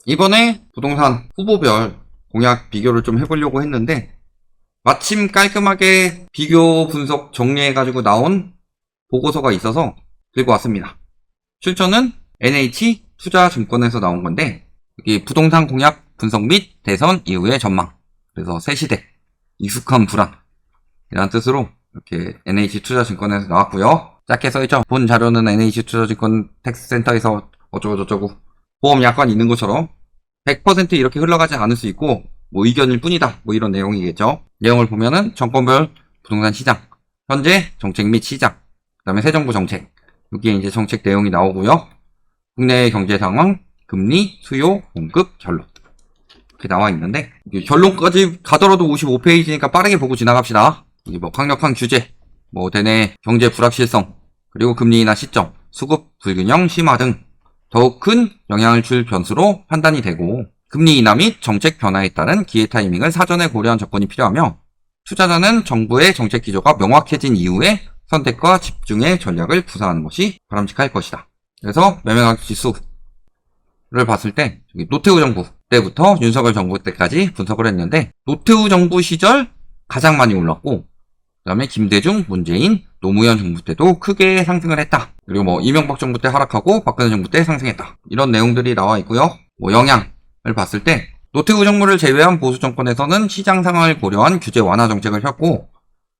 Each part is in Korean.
이번에 부동산 후보별 공약 비교를 좀 해보려고 했는데 마침 깔끔하게 비교 분석 정리해가지고 나온 보고서가 있어서 들고 왔습니다. 출처는 NH투자증권에서 나온 건데 여기 부동산 공약 분석 및 대선 이후의 전망, 그래서 새 시대 익숙한 불안 이라는 뜻으로 이렇게 NH투자증권에서 나왔고요. 짧게 써있죠. 본 자료는 NH투자증권 텍스센터에서 어쩌고저쩌고 보험 약관 있는 것처럼 100% 이렇게 흘러가지 않을 수 있고 뭐 의견일 뿐이다 뭐 이런 내용이겠죠. 내용을 보면은 정권별 부동산 시장, 현재 정책 및 시장, 그 다음에 새 정부 정책, 여기에 이제 정책 내용이 나오고요. 국내 경제 상황, 금리, 수요, 공급, 결론 이렇게 나와 있는데 결론까지 가더라도 55페이지니까 빠르게 보고 지나갑시다. 이게 뭐 강력한 규제, 뭐 대내 경제 불확실성, 그리고 금리 인하 시점, 수급 불균형 심화 등 더욱 큰 영향을 줄 변수로 판단이 되고 금리 인하 및 정책 변화에 따른 기회 타이밍을 사전에 고려한 접근이 필요하며 투자자는 정부의 정책 기조가 명확해진 이후에 선택과 집중의 전략을 구사하는 것이 바람직할 것이다. 그래서 매매가격 지수를 봤을 때 노태우 정부 때부터 윤석열 정부 때까지 분석을 했는데 노태우 정부 시절 가장 많이 올랐고 그 다음에 김대중, 문재인, 노무현 정부 때도 크게 상승을 했다. 그리고 뭐 이명박 정부 때 하락하고 박근혜 정부 때 상승했다. 이런 내용들이 나와 있고요. 뭐 영향을 봤을 때 노태우 정부를 제외한 보수 정권에서는 시장 상황을 고려한 규제 완화 정책을 폈고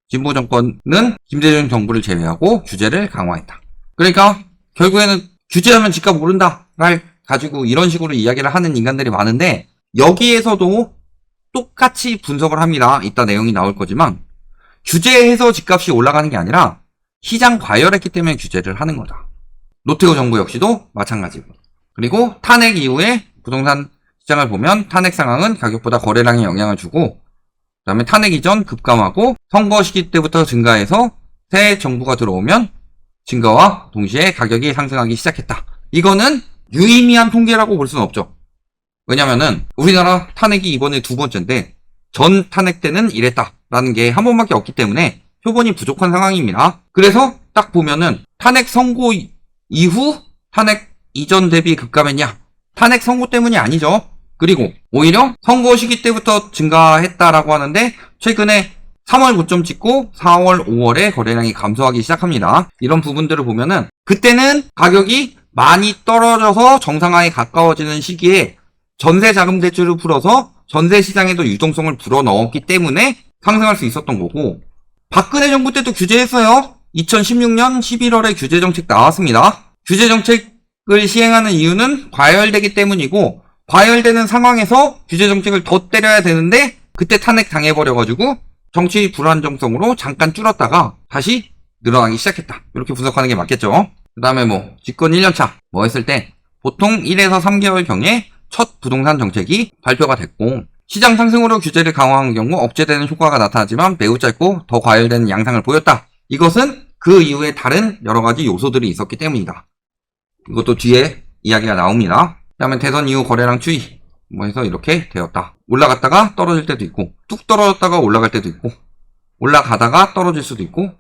진보 정권은 김대중 정부를 제외하고 규제를 강화했다. 그러니까 결국에는 규제하면 집값 오른다를 가지고 이런 식으로 이야기를 하는 인간들이 많은데 여기에서도 똑같이 분석을 합니다. 이따 내용이 나올 거지만 규제해서 집값이 올라가는 게 아니라 시장 과열했기 때문에 규제를 하는 거다. 노태우 정부 역시도 마찬가지고. 그리고 탄핵 이후에 부동산 시장을 보면 탄핵 상황은 가격보다 거래량에 영향을 주고 그 다음에 탄핵 이전 급감하고 선거 시기 때부터 증가해서 새 정부가 들어오면 증가와 동시에 가격이 상승하기 시작했다. 이거는 유의미한 통계라고 볼 수는 없죠. 왜냐면은 우리나라 탄핵이 이번에 두 번째인데 전 탄핵 때는 이랬다라는 게 한 번밖에 없기 때문에 표본이 부족한 상황입니다. 그래서 딱 보면은 탄핵 선고 이후 탄핵 이전 대비 급감했냐? 탄핵 선고 때문이 아니죠. 그리고 오히려 선거 시기 때부터 증가했다라고 하는데 최근에 3월 고점 찍고 4월, 5월에 거래량이 감소하기 시작합니다. 이런 부분들을 보면은 그때는 가격이 많이 떨어져서 정상화에 가까워지는 시기에 전세 자금 대출을 풀어서 전세 시장에도 유동성을 불어넣었기 때문에 상승할 수 있었던 거고 박근혜 정부 때도 규제했어요. 2016년 11월에 규제 정책 나왔습니다. 규제 정책을 시행하는 이유는 과열되기 때문이고 과열되는 상황에서 규제 정책을 더 때려야 되는데 그때 탄핵 당해버려가지고 정치 불안정성으로 잠깐 줄었다가 다시 늘어나기 시작했다. 이렇게 분석하는 게 맞겠죠. 그 다음에 뭐 집권 1년차 뭐 했을 때 보통 1에서 3개월경에 첫 부동산 정책이 발표가 됐고 시장 상승으로 규제를 강화한 경우 억제되는 효과가 나타나지만 매우 짧고 더 과열되는 양상을 보였다. 이것은 그 이후에 다른 여러 가지 요소들이 있었기 때문이다. 이것도 뒤에 이야기가 나옵니다. 그 다음에 대선 이후 거래량 추이 뭐 해서 이렇게 되었다. 올라갔다가 떨어질 때도 있고 뚝 떨어졌다가 올라갈 때도 있고 올라가다가 떨어질 수도 있고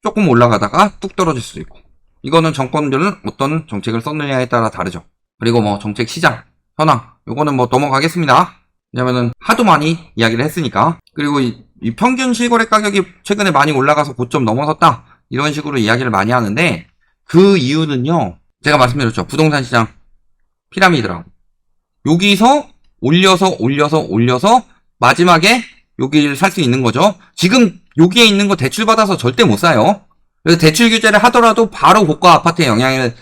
조금 올라가다가 뚝 떨어질 수도 있고 이거는 정권들은 어떤 정책을 썼느냐에 따라 다르죠. 그리고 뭐 정책 시장 현황 요거는 뭐 넘어가겠습니다. 왜냐면은 하도 많이 이야기를 했으니까. 그리고 이 평균 실거래 가격이 최근에 많이 올라가서 고점 넘어섰다 이런 식으로 이야기를 많이 하는데 그 이유는요 제가 말씀드렸죠. 부동산 시장 피라미드라고 여기서 올려서 마지막에 여기를 살 수 있는 거죠. 지금 여기에 있는 거 대출 받아서 절대 못 사요. 그래서 대출 규제를 하더라도 바로 고가 아파트에 영향을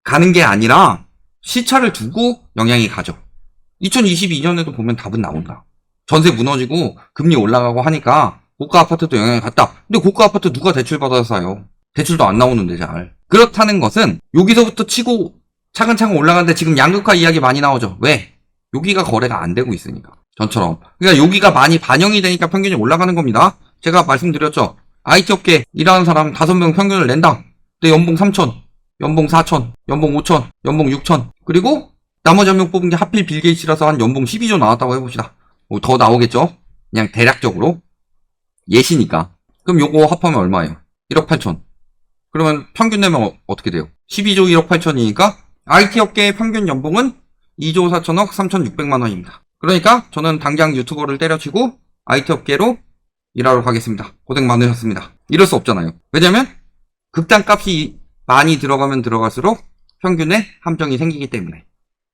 가는 게 아니라 시차를 두고 영향이 가죠. 2022년에도 보면 답은 나온다. 전세 무너지고 금리 올라가고 하니까 고가 아파트도 영향이 갔다. 근데 고가 아파트 누가 대출 받아서 사요? 대출도 안 나오는데 잘. 그렇다는 것은 여기서부터 치고 차근차근 올라가는데 지금 양극화 이야기 많이 나오죠. 왜? 여기가 거래가 안 되고 있으니까. 전처럼. 그러니까 여기가 많이 반영이 되니까 평균이 올라가는 겁니다. 제가 말씀드렸죠. IT 업계 일하는 사람 5명 평균을 낸다. 근데 연봉 3천, 연봉 4천, 연봉 5천, 연봉 6천. 그리고 나머지 한 명 뽑은 게 하필 빌 게이츠라서 한 연봉 12조 나왔다고 해봅시다. 뭐 더 나오겠죠? 그냥 대략적으로. 예시니까. 그럼 요거 합하면 얼마예요? 1억 8천. 그러면 평균 내면 어떻게 돼요? 12조 1억 8천이니까 IT 업계의 평균 연봉은 2조 4천억 3,600만 원입니다. 그러니까 저는 당장 유튜버를 때려치고 IT 업계로 일하러 가겠습니다. 고생 많으셨습니다. 이럴 수 없잖아요. 왜냐면 극단값이 많이 들어가면 들어갈수록 평균의 함정이 생기기 때문에.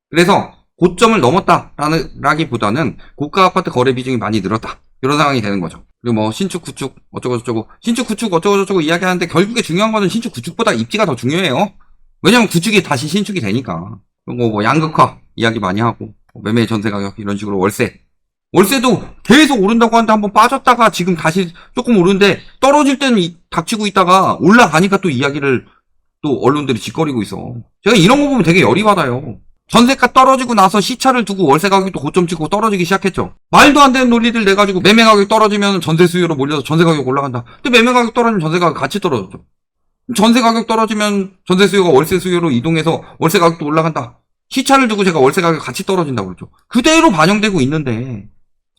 그래서 고점을 넘었다라기보다는 고가 아파트 거래 비중이 많이 늘었다. 이런 상황이 되는 거죠. 그리고 뭐 신축 구축 어쩌고저쩌고 신축 구축 어쩌고저쩌고 이야기하는데 결국에 중요한 거는 신축 구축보다 입지가 더 중요해요. 왜냐면 구축이 다시 신축이 되니까. 그리고 뭐 양극화 이야기 많이 하고 매매 전세 가격 이런 식으로 월세도 계속 오른다고 하는데 한번 빠졌다가 지금 다시 조금 오르는데 떨어질 때는 닥치고 있다가 올라가니까 또 이야기를 또 언론들이 짓거리고 있어. 제가 이런 거 보면 되게 열이 받아요. 전세가 떨어지고 나서 시차를 두고 월세 가격이 또 고점 찍고 떨어지기 시작했죠. 말도 안 되는 논리들 내가지고 매매 가격이 떨어지면 전세 수요로 몰려서 전세 가격 올라간다. 근데 매매 가격 떨어지면 전세 가격 같이 떨어졌죠. 전세 가격 떨어지면 전세 수요가 월세 수요로 이동해서 월세 가격도 올라간다. 시차를 두고 제가 월세 가격 같이 떨어진다고 그랬죠. 그대로 반영되고 있는데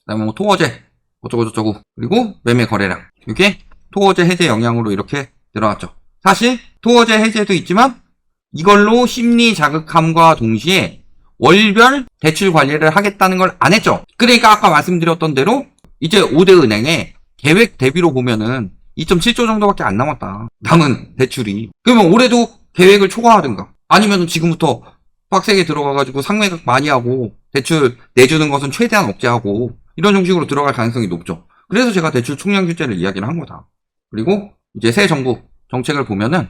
그다음에 뭐 토어제 어쩌고저쩌고 그리고 매매 거래량 이게 토어제 해제 영향으로 이렇게 늘어났죠. 사실 토어제 해제도 있지만 이걸로 심리 자극함과 동시에 월별 대출 관리를 하겠다는 걸 안 했죠. 그러니까 아까 말씀드렸던 대로 이제 5대 은행에 계획 대비로 보면은 2.7조 정도밖에 안 남았다. 남은 대출이. 그러면 올해도 계획을 초과하든가 아니면 지금부터 빡세게 들어가가지고 상매각 많이 하고 대출 내주는 것은 최대한 억제하고 이런 형식으로 들어갈 가능성이 높죠. 그래서 제가 대출 총량 규제를 이야기를 한 거다. 그리고 이제 새 정부 정책을 보면은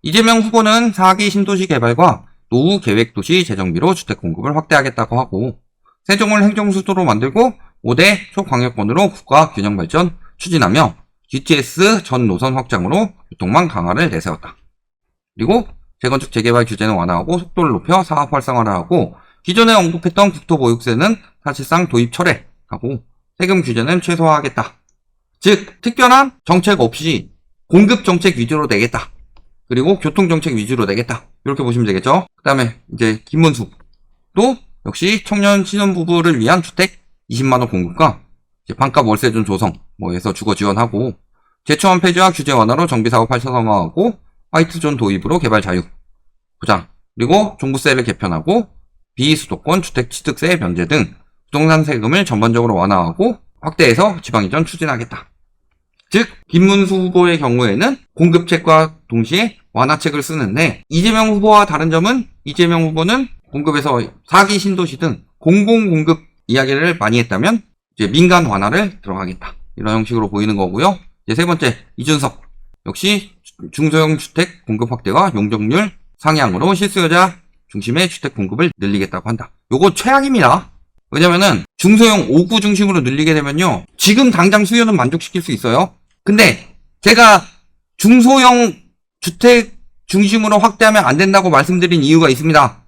이재명 후보는 4기 신도시 개발과 노후 계획도시 재정비로 주택 공급을 확대하겠다고 하고 세종을 행정수도로 만들고 5대 초광역권으로 국가 균형 발전 추진하며 GTS 전 노선 확장으로 교통망 강화를 내세웠다. 그리고 재건축 재개발 규제는 완화하고 속도를 높여 사업 활성화를 하고 기존에 언급했던 국토보유세는 사실상 도입 철회하고 세금 규제는 최소화하겠다. 즉 특별한 정책 없이 공급 정책 위주로 내겠다. 그리고 교통정책 위주로 내겠다. 이렇게 보시면 되겠죠. 그 다음에 이제 김문수 또 역시 청년 신혼부부를 위한 주택 20만원 공급과 이제 반값 월세존 조성 해서 주거 지원하고 재초안 폐지와 규제 완화로 정비사업 활성화하고 화이트존 도입으로 개발 자유 보장 그리고 종부세를 개편하고 비수도권 주택 취득세 면제 등 부동산 세금을 전반적으로 완화하고 확대해서 지방이전 추진하겠다. 즉 김문수 후보의 경우에는 공급책과 동시에 완화책을 쓰는데 이재명 후보와 다른 점은 이재명 후보는 공급에서 4기 신도시 등 공공공급 이야기를 많이 했다면 이제 민간 완화를 들어가겠다. 이런 형식으로 보이는 거고요. 이제 세 번째 이준석 역시 중소형 주택 공급 확대와 용적률 상향으로 실수요자 중심의 주택 공급을 늘리겠다고 한다. 요거 최악입니다. 왜냐면은 중소형 5구 중심으로 늘리게 되면요. 지금 당장 수요는 만족시킬 수 있어요. 근데 제가 중소형 주택 중심으로 확대하면 안 된다고 말씀드린 이유가 있습니다.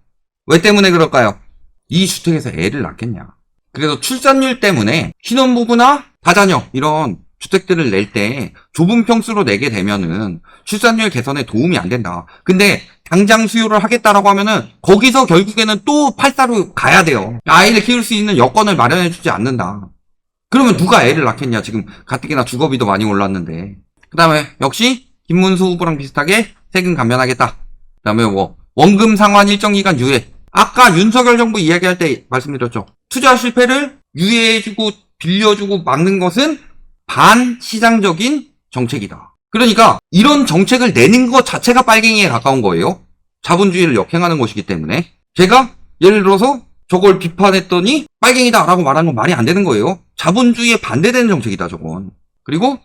왜 때문에 그럴까요? 이 주택에서 애를 낳겠냐. 그래서 출산율 때문에 신혼부부나 다자녀 이런 주택들을 낼 때 좁은 평수로 내게 되면은 출산율 개선에 도움이 안 된다. 근데 당장 수요를 하겠다라고 하면은 거기서 결국에는 또 8사로 가야 돼요. 아이를 키울 수 있는 여건을 마련해주지 않는다. 그러면 누가 애를 낳겠냐. 지금 가뜩이나 주거비도 많이 올랐는데. 그 다음에 역시 김문수 후보랑 비슷하게 세금 감면하겠다. 그 다음에 원금 상환 일정 기간 유예. 아까 윤석열 정부 이야기할 때 말씀드렸죠. 투자 실패를 유예해주고 빌려주고 막는 것은 반시장적인 정책이다. 그러니까 이런 정책을 내는 것 자체가 빨갱이에 가까운 거예요. 자본주의를 역행하는 것이기 때문에. 제가 예를 들어서 저걸 비판했더니 빨갱이다 라고 말하는 건 말이 안 되는 거예요. 자본주의에 반대되는 정책이다 저건. 그리고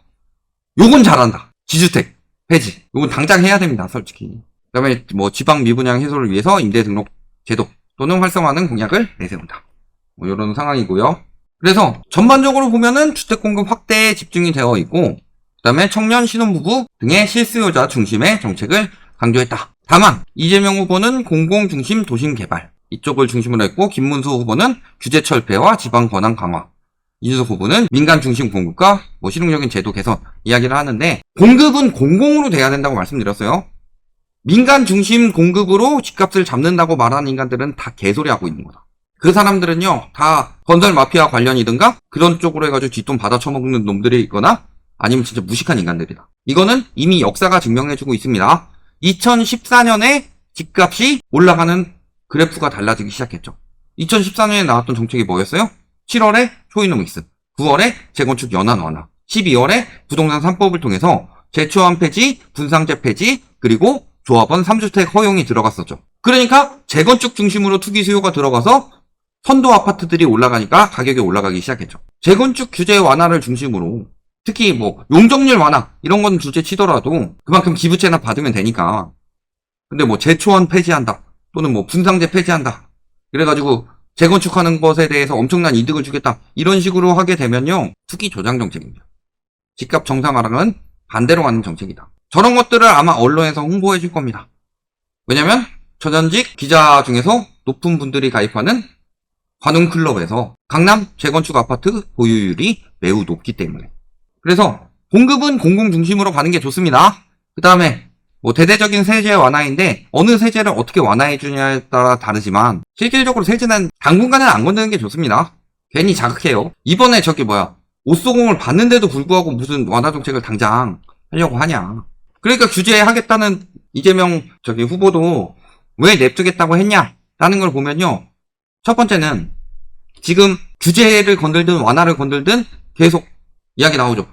요건 잘한다. 지주택 폐지. 요건 당장 해야 됩니다 솔직히. 그 다음에 지방 미분양 해소를 위해서 임대 등록 제도 또는 활성화하는 공약을 내세운다. 이런 상황이고요. 그래서 전반적으로 보면은 주택 공급 확대에 집중이 되어 있고 그 다음에 청년 신혼부부 등의 실수요자 중심의 정책을 강조했다. 다만 이재명 후보는 공공중심 도심 개발 이쪽을 중심으로 했고 김문수 후보는 규제 철폐와 지방 권한 강화 이준석 후보는 민간 중심 공급과 실용적인 제도 개선 이야기를 하는데 공급은 공공으로 돼야 된다고 말씀드렸어요. 민간 중심 공급으로 집값을 잡는다고 말하는 인간들은 다 개소리 하고 있는 거다. 그 사람들은요 다 건설 마피아 관련이든가 그런 쪽으로 해가지고 뒷돈 받아 처먹는 놈들이 있거나 아니면 진짜 무식한 인간들이다. 이거는 이미 역사가 증명해주고 있습니다. 2014년에 집값이 올라가는 그래프가 달라지기 시작했죠. 2014년에 나왔던 정책이 뭐였어요? 7월에 초이노믹스, 9월에 재건축 연한 완화, 12월에 부동산 3법을 통해서 제초안 폐지, 분상제 폐지, 그리고 조합원 3주택 허용이 들어갔었죠. 그러니까 재건축 중심으로 투기 수요가 들어가서 선도 아파트들이 올라가니까 가격이 올라가기 시작했죠. 재건축 규제 완화를 중심으로 특히 뭐 용적률 완화 이런 건 둘째 치더라도 그만큼 기부채나 받으면 되니까. 근데 뭐 제초안 폐지한다 또는 뭐 분상제 폐지한다 그래가지고 재건축하는 것에 대해서 엄청난 이득을 주겠다 이런 식으로 하게 되면요 투기 조장 정책입니다. 집값 정상화랑은 반대로 가는 정책이다. 저런 것들을 아마 언론에서 홍보해 줄 겁니다. 왜냐면 전현직 기자 중에서 높은 분들이 가입하는 관훈클럽에서 강남 재건축 아파트 보유율이 매우 높기 때문에. 그래서 공급은 공공 중심으로 가는 게 좋습니다. 그 다음에 뭐 대대적인 세제 완화인데 어느 세제를 어떻게 완화해 주냐에 따라 다르지만 실질적으로 세제는 당분간은 안 건드는 게 좋습니다. 괜히 자극해요. 이번에 옷소공을 받는데도 불구하고 무슨 완화 정책을 당장 하려고 하냐. 그러니까 규제하겠다는 이재명 후보도 왜 냅두겠다고 했냐라는 걸 보면요. 첫 번째는 지금 규제를 건들든 완화를 건들든 계속 이야기 나오죠.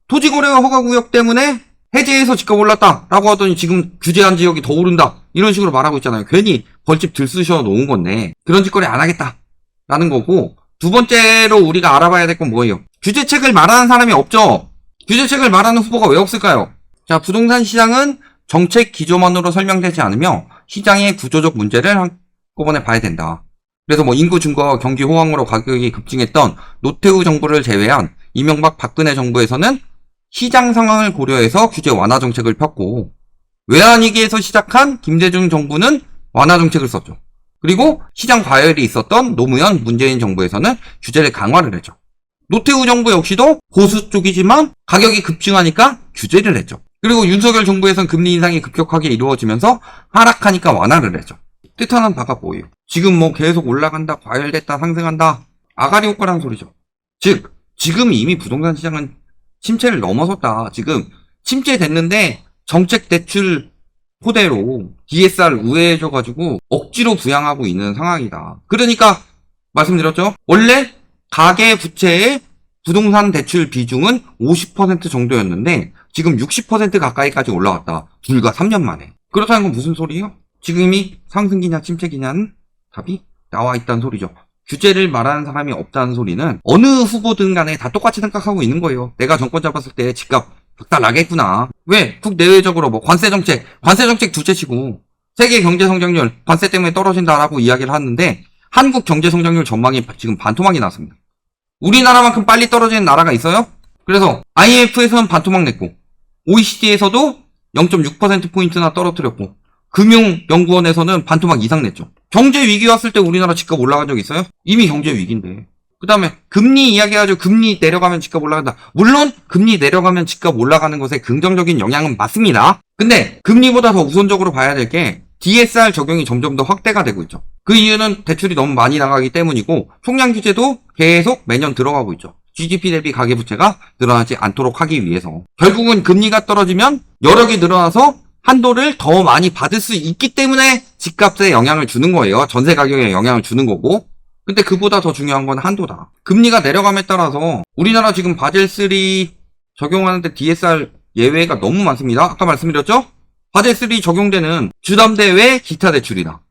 토지거래가 허가구역 때문에 해제해서 집값 올랐다라고 하더니 지금 규제한 지역이 더 오른다 이런 식으로 말하고 있잖아요. 괜히 벌집 들쑤셔 놓은 건데 그런 짓거리 안 하겠다라는 거고, 두 번째로 우리가 알아봐야 될 건 뭐예요? 규제책을 말하는 사람이 없죠. 규제책을 말하는 후보가 왜 없을까요? 자, 부동산 시장은 정책 기조만으로 설명되지 않으며 시장의 구조적 문제를 한꺼번에 봐야 된다. 그래서 뭐 인구 증가와 경기 호황으로 가격이 급증했던 노태우 정부를 제외한 이명박 박근혜 정부에서는 시장 상황을 고려해서 규제 완화 정책을 폈고, 외환위기에서 시작한 김대중 정부는 완화 정책을 썼죠. 그리고 시장 과열이 있었던 노무현, 문재인 정부에서는 규제를 강화를 했죠. 노태우 정부 역시도 보수 쪽이지만 가격이 급증하니까 규제를 했죠. 그리고 윤석열 정부에서는 금리 인상이 급격하게 이루어지면서 하락하니까 완화를 했죠. 뜻하는 바가 뭐예요? 지금 뭐 계속 올라간다, 과열됐다, 상승한다, 아가리 효과라는 소리죠. 즉, 지금 이미 부동산 시장은 침체를 넘어섰다. 지금 침체됐는데 정책 대출 토대로 DSR 우회해줘가지고 억지로 부양하고 있는 상황이다. 그러니까 말씀드렸죠. 원래 가계 부채의 부동산 대출 비중은 50% 정도였는데 지금 60% 가까이까지 올라왔다. 불과 3년 만에. 그렇다는 건 무슨 소리예요? 지금이 상승기냐 침체기냐는 답이 나와 있다는 소리죠. 규제를 말하는 사람이 없다는 소리는 어느 후보든 간에 다 똑같이 생각하고 있는 거예요. 내가 정권 잡았을 때 집값 박살 나겠구나. 왜? 국내외적으로 뭐 관세 정책 둘째치고 세계 경제 성장률 관세 때문에 떨어진다라고 이야기를 하는데 한국 경제 성장률 전망이 지금 반토막이 났습니다. 우리나라만큼 빨리 떨어지는 나라가 있어요? 그래서 IMF에서는 반토막 냈고 OECD에서도 0.6%포인트나 떨어뜨렸고 금융연구원에서는 반토막 이상 냈죠. 경제 위기 왔을 때 우리나라 집값 올라간 적 있어요? 이미 경제 위기인데. 그 다음에 금리 이야기해가지고 금리 내려가면 집값 올라간다. 물론 금리 내려가면 집값 올라가는 것에 긍정적인 영향은 맞습니다. 근데 금리보다 더 우선적으로 봐야 될 게 DSR 적용이 점점 더 확대가 되고 있죠. 그 이유는 대출이 너무 많이 나가기 때문이고 총량 규제도 계속 매년 들어가고 있죠. GDP 대비 가계부채가 늘어나지 않도록 하기 위해서. 결국은 금리가 떨어지면 여력이 늘어나서 한도를 더 많이 받을 수 있기 때문에 집값에 영향을 주는 거예요. 전세 가격에 영향을 주는 거고. 근데 그보다 더 중요한 건 한도다. 금리가 내려감에 따라서 우리나라 지금 바젤3 적용하는데 DSR 예외가 너무 많습니다. 아까 말씀드렸죠? 바젤3 적용되는 주담대 외 기타 대출이다.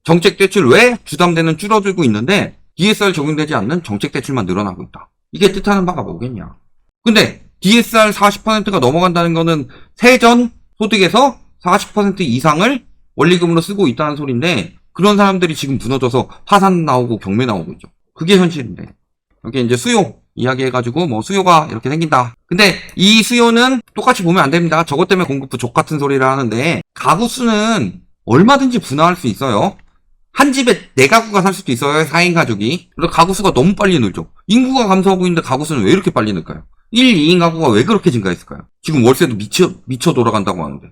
정책 대출 외 주담대는 줄어들고 있는데 DSR 적용되지 않는 정책 대출만 늘어나고 있다. 이게 뜻하는 바가 뭐겠냐. 근데 DSR 40%가 넘어간다는 거는 세전 소득에서 40% 이상을 원리금으로 쓰고 있다는 소리인데 그런 사람들이 지금 무너져서 파산 나오고 경매 나오고 있죠. 그게 현실인데. 여기 이제 수요 이야기해가지고 뭐 수요가 이렇게 생긴다. 근데 이 수요는 똑같이 보면 안 됩니다. 저것 때문에 공급부 족같은 소리를 하는데 가구 수는 얼마든지 분화할 수 있어요. 한 집에 4가구가 살 수도 있어요. 4인 가족이. 그래서 가구 수가 너무 빨리 늘죠. 인구가 감소하고 있는데 가구 수는 왜 이렇게 빨리 늘까요? 1, 2인 가구가 왜 그렇게 증가했을까요? 지금 월세도 미쳐 돌아간다고 하는데.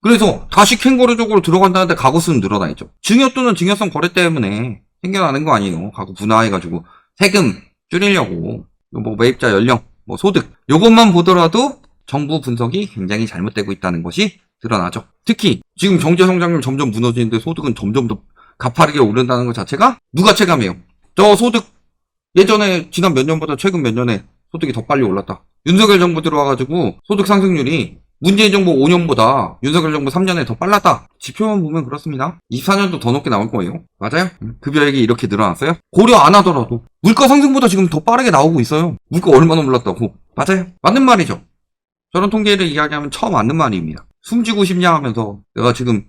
그래서 다시 캥거루적으로 들어간다는데 가구 수는 늘어나 있죠. 증여 또는 증여성 거래 때문에 생겨나는 거 아니에요. 가구 분화해가지고 세금 줄이려고. 뭐 매입자 연령, 뭐 소득. 요것만 보더라도 정부 분석이 굉장히 잘못되고 있다는 것이 드러나죠. 특히 지금 경제 성장률 점점 무너지는데 소득은 점점 더 가파르게 오른다는 것 자체가 누가 체감해요? 저 소득 예전에 지난 몇 년보다 최근 몇 년에 소득이 더 빨리 올랐다. 윤석열 정부 들어와가지고 소득 상승률이 문재인 정부 5년보다 윤석열 정부 3년에 더 빨랐다. 지표만 보면 그렇습니다. 24년도 더 높게 나올 거예요. 맞아요? 급여액이 이렇게 늘어났어요? 고려 안 하더라도 물가 상승보다 지금 더 빠르게 나오고 있어요. 물가 얼마나 올랐다고. 맞아요. 맞는 말이죠. 저런 통계를 이야기하면 처음 맞는 말입니다. 숨지고 싶냐 하면서 내가 지금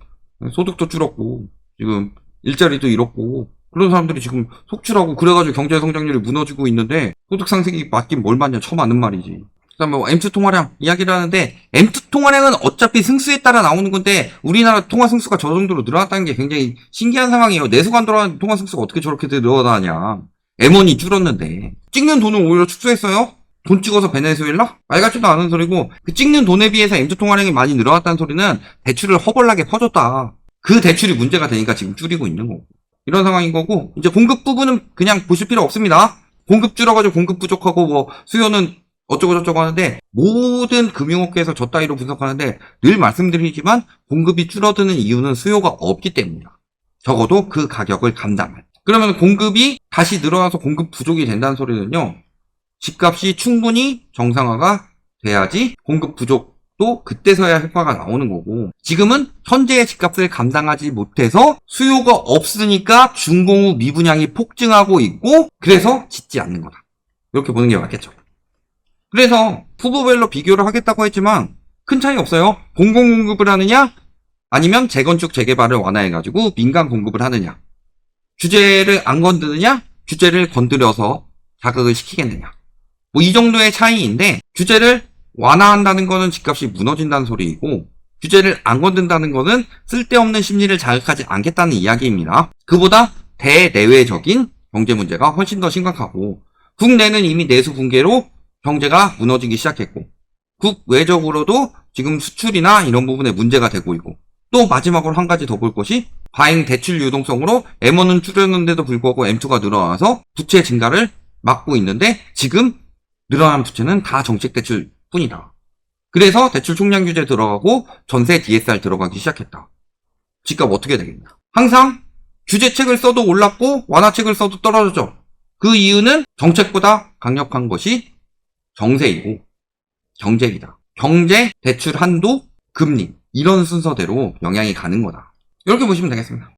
소득도 줄었고 지금 일자리도 잃었고 그런 사람들이 지금 속출하고 그래가지고 경제 성장률이 무너지고 있는데 소득 상승이 맞긴 뭘 맞냐 처음 맞는 말이지. 그다음에 뭐 M2 통화량 이야기를 하는데 M2 통화량은 어차피 승수에 따라 나오는 건데 우리나라 통화 승수가 저 정도로 늘어났다는 게 굉장히 신기한 상황이에요. 내수가 안 들어가는 통화 승수가 어떻게 저렇게 늘어나냐. M1이 줄었는데 찍는 돈을 오히려 축소했어요? 돈 찍어서 베네수엘라? 말 같지도 않은 소리고 그 찍는 돈에 비해서 M2 통화량이 많이 늘어났다는 소리는 대출을 허벌나게 퍼줬다. 그 대출이 문제가 되니까 지금 줄이고 있는 거고 이런 상황인 거고 이제 공급 부분은 그냥 보실 필요 없습니다. 공급 줄어가지고 공급 부족하고 뭐 수요는 어쩌고 저쩌고 하는데 모든 금융업계에서 저 따위로 분석하는데 늘 말씀드리지만 공급이 줄어드는 이유는 수요가 없기 때문이다. 적어도 그 가격을 감당할. 그러면 공급이 다시 늘어나서 공급 부족이 된다는 소리는요. 집값이 충분히 정상화가 돼야지 공급 부족도 그때서야 효과가 나오는 거고 지금은 현재의 집값을 감당하지 못해서 수요가 없으니까 준공후 미분양이 폭증하고 있고 그래서 짓지 않는 거다. 이렇게 보는 게 맞겠죠. 그래서 후보별로 비교를 하겠다고 했지만 큰 차이 없어요. 공공 공급을 하느냐 아니면 재건축 재개발을 완화해가지고 민간 공급을 하느냐. 규제를 안 건드느냐 규제를 건드려서 자극을 시키겠느냐. 뭐 이 정도의 차이인데 규제를 완화한다는 거는 집값이 무너진다는 소리이고 규제를 안 건든다는 거는 쓸데없는 심리를 자극하지 않겠다는 이야기입니다. 그보다 대내외적인 경제 문제가 훨씬 더 심각하고 국내는 이미 내수 붕괴로 경제가 무너지기 시작했고 국외적으로도 지금 수출이나 이런 부분에 문제가 되고 있고 또 마지막으로 한 가지 더 볼 것이 과잉 대출 유동성으로 M1은 줄였는데도 불구하고 M2가 늘어나서 부채 증가를 막고 있는데 지금 늘어난 부채는 다 정책 대출 뿐이다. 그래서 대출 총량 규제 들어가고 전세 DSR 들어가기 시작했다. 집값 어떻게 되겠냐. 항상 규제책을 써도 올랐고 완화책을 써도 떨어졌죠. 그 이유는 정책보다 강력한 것이 정세이고 경제이다. 경제, 대출 한도, 금리 이런 순서대로 영향이 가는 거다. 이렇게 보시면 되겠습니다.